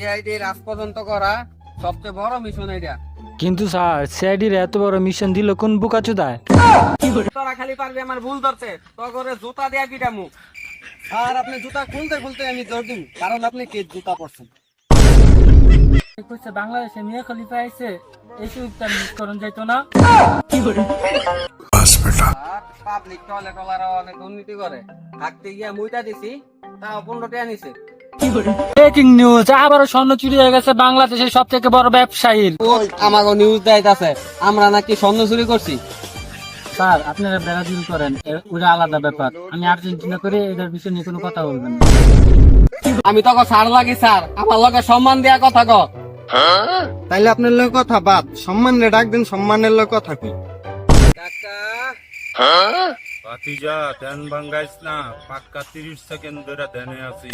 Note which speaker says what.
Speaker 1: CID রাজ পর্যন্ত করা সবচেয়ে বড় মিশন এটা।
Speaker 2: কিন্তু স্যার সিআইডির এত বড় মিশন দিল কোন বুকাচোদায়?
Speaker 1: তোরা খালি পারবি আমার ভুল ধরতে, তো করে জুতা দেয়া পিটামু। আর আপনি জুতা খুলতে খুলতে আমি জোর দিন, কারণ আপনি কে জুতা পরছেন।
Speaker 2: বাংলাদেশে মিয়া খলিফা আইছে, এই সুযোগটা মিস করুন যাইতো না।
Speaker 1: পাবলিক টয়লেট ওয়ালারা অনেক দুর্নীতি করে, থাকতে গিয়া মুইটা দিছি, তাও 15 টাকা নিছে।
Speaker 2: ব্রেকিং নিউজ, আবারও স্বর্ণ চুরি হয়ে গেছে বাংলাদেশের সব থেকে বড় ব্যবসায়ীর।
Speaker 1: আমাকে নিউজ দেখাইতাছে আমরা নাকি স্বর্ণ চুরি করছি।
Speaker 2: স্যার আপনারা ব্রাজিল করেন, ওটা আলাদা ব্যাপার। আমি আর্জেন্টিনা করে এদের বিষয় নিয়ে কোনো কথা বলবেন না।
Speaker 1: আমি তোকে সার লাগি স্যার, আমার লগে সম্মান দেয়া কথা ক।
Speaker 3: তাইলে আপনার লোক কথা বাদ, সম্মানে ডাক দিন, সম্মানের লোক কথা কই।
Speaker 1: কাকা
Speaker 4: ভাতিজা ধ্যান ভাঙ্গাইস না, পাক্কা 30 সেকেন্ড ধরে ধ্যানে আছি।